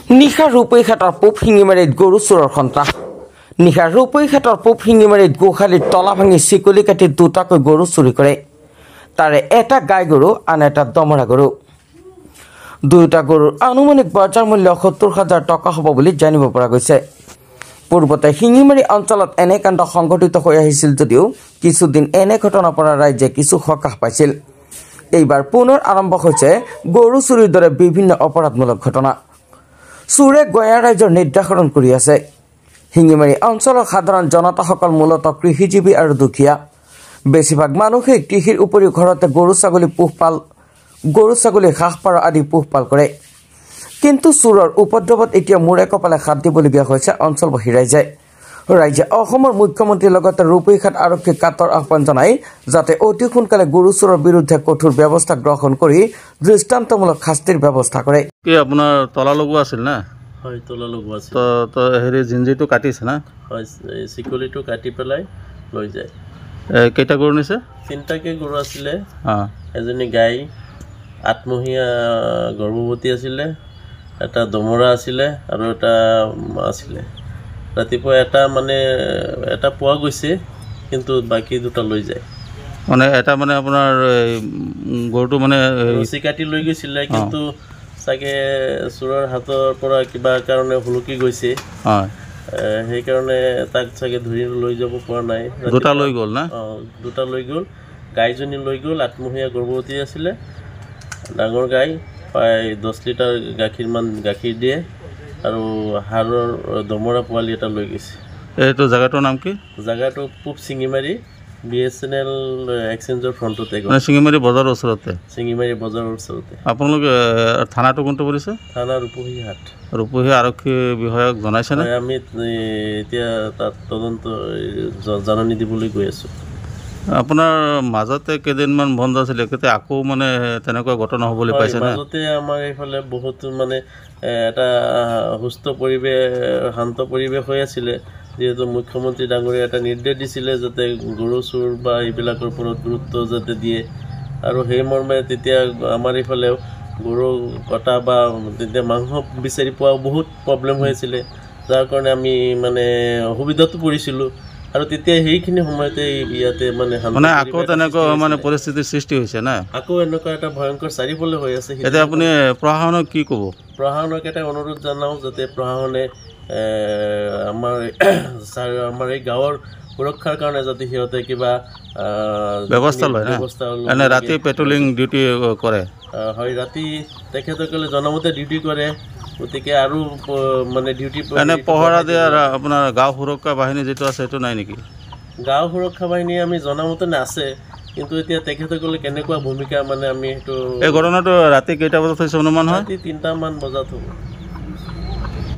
নিশা ৰূপৈঘাটৰ পূব শিঙিমাৰীত গৰু চোৰৰ সন্ত্ৰাস নিশা ৰূপৈঘাটৰ পূব শিঙিমাৰীত গোহালিত তলা ভাঙি চিকলি কাটি দুটাকৈ গৰু চুৰি কৰে তাৰে এটা গাই গৰু আন এটা দমৰা গৰু দুটা গৰুৰ আনুমানিক বজাৰ মূল্য ৭০,০০০ টকা হ'ব বুলি জানিব পৰা গৈছে পূৰ্বতে শিঙিমাৰী অঞ্চলত এনে কাণ্ড সংঘটিত হৈ আহিছিল যদিও কিছুদিন এনে ঘটনাৰ পৰা ৰাইজে কিছু সকাহ পাইছিল এইবাৰ পুনৰ আৰম্ভ হৈছে গৰু চুৰিৰ দৰে বিভিন্ন অপৰাধমূলক ঘটনা চুৰে গয়া ৰাইজৰ নিৰ্যাতন কৰি আছে শিঙিমাৰী অঞ্চলৰ সাধাৰণ জনতাসকল মূলতঃ কৃষিজীৱী আৰু দুখীয়া বেছিভাগ মানুহে কৃষিৰ উপৰিও ঘৰতে গৰু ছাগলী হাঁহ-পাৰ আদি পোহপাল কৰে কিন্তু চুৰৰ উপদ্ৰৱত এতিয়া মূৰে কপালে হাত দিবলগীয়া হৈছে অঞ্চলবাসী ৰাইজে অসমৰ মুখ্যমন্ত্ৰীৰ লগতে ৰূপৈঘাট আৰক্ষীক কাটৰ আহ্বান জনাই যাতে অতি সোনকালে গৰু চুৰৰ বিৰুদ্ধে কঠোৰ ব্যৱস্থা গ্ৰহণ কৰি দৃষ্টান্তমূলক শাস্তিৰ ব্যৱস্থা কৰে কি আপোনাৰ তলা লগোৱা আছিল না হয় তলা লগোৱা আছিল তো হেৰি জিঞ্জিটো কাটিছে না হয় চিকলিটো কাটি পেলাই লৈ যায় কেইটা গৰু নিছে তিনিটাকে গৰু আছিলে অঁ এজনী গাই আত্মহীয়া গৰ্ভৱতী আছিলে এটা দমৰা আছিলে আৰু এটা আছিলে ৰাতিপুৱা এটা পোৱা গৈছে কিন্তু বাকী দুটা লৈ যায় মানে এটা মানে আপোনাৰ গৰুটো মানে ৰছী কাটি লৈ গৈছিলে কিন্তু চাগে চোৰৰ হাতৰ পৰা কিবা কাৰণে হুলুকি গৈছে হয় সেইকাৰণে তাক চাগে ধৰি লৈ যাব পৰা নাই দুটা লৈ গ'ল না দুটা লৈ গ'ল গাইজনী লৈ গ'ল আত্মহীয়া গৰ্ভৱতী আছিলে ডাঙৰ গাই প্ৰায় 10 লিটাৰ গাখীৰ দিয়ে আৰু হাড়ৰ দমৰা পোৱালি এটা লৈ গৈছে এইটো জায়গাটোৰ নাম কি জায়গাটো পূব শিঙিমাৰী BSNL এক্সচেঞ্জৰ ফ্ৰণ্টতে মানে শিঙিমাৰী বজাৰৰ ওচৰতে শিঙিমাৰী বজাৰৰ ওচৰতে আপোনালোকে থানাটো কোনটো পৰিছে থানা ৰূপহীহাট আৰক্ষী বিষয়াক জনাইছেনে আমি এতিয়া তাত তদন্ত জাননী দিবলৈ গৈ আছোঁ আপোনাৰ মাজতে কেইদিনমান বন্ধ আছিলে কেতিয়া আকৌ মানে তেনেকুৱা ঘটনা হ'বলৈ পাইছে না মাজতে আমাৰ এইফালে বহুত মানে এটা সুস্থ পৰিৱেশ শান্ত পৰিৱেশ হৈ আছিলে যেহেতু মুখ্যমন্ত্ৰী ডাঙৰীয়া এটা নিৰ্দেশ দিছিলে যাতে গৰু চুৰ বা এইবিলাকৰ ওপৰত গুৰুত্ব যাতে দিয়ে আৰু সেই মৰ্মে তেতিয়া আমাৰ এইফালেও গৰু কটা বা তেতিয়া মাংস বিচাৰি পোৱা বহুত প্ৰব্লেম হৈ আছিলে যাৰ কাৰণে আমি মানে অসুবিধাতো পৰিছিলোঁ আৰু তেতিয়া সেইখিনি সময়তে ইয়াতে মানে আকৌ তেনেকুৱা মানে পৰিস্থিতিৰ সৃষ্টি হৈছে না আকৌ এনেকুৱা এটা ভয়ংকৰ চাৰিফালে হৈ আছে এতিয়া আপুনি প্ৰশাসনক কি ক'ব প্ৰশাসনক এটা অনুৰোধ জনাওঁ যাতে প্ৰশাসনে আমাৰ এই গাঁৱৰ সুৰক্ষাৰ কাৰণে যাতে সিহঁতে কিবা ব্যৱস্থা লয় না ৰাতি পেট্ৰলিং ডিউটি কৰে হয় ৰাতি তেখেতসকলে জনমতে ডিউটি কৰে গতিকে আৰু মানে ডিউটি পহৰা দিয়া আপোনাৰ গাঁও সুৰক্ষা বাহিনী যিটো আছে সেইটো নাই নেকি গাঁও সুৰক্ষা বাহিনী আমি জনামতে আছে কিন্তু এতিয়া তেখেতসকলে কেনেকুৱা ভূমিকা মানে আমি সেইটো এই ঘটনাটো ৰাতি কেইটা বজাত হৈছে অনুমান হয় ৰাতি 3টা মান বজাত হ'ব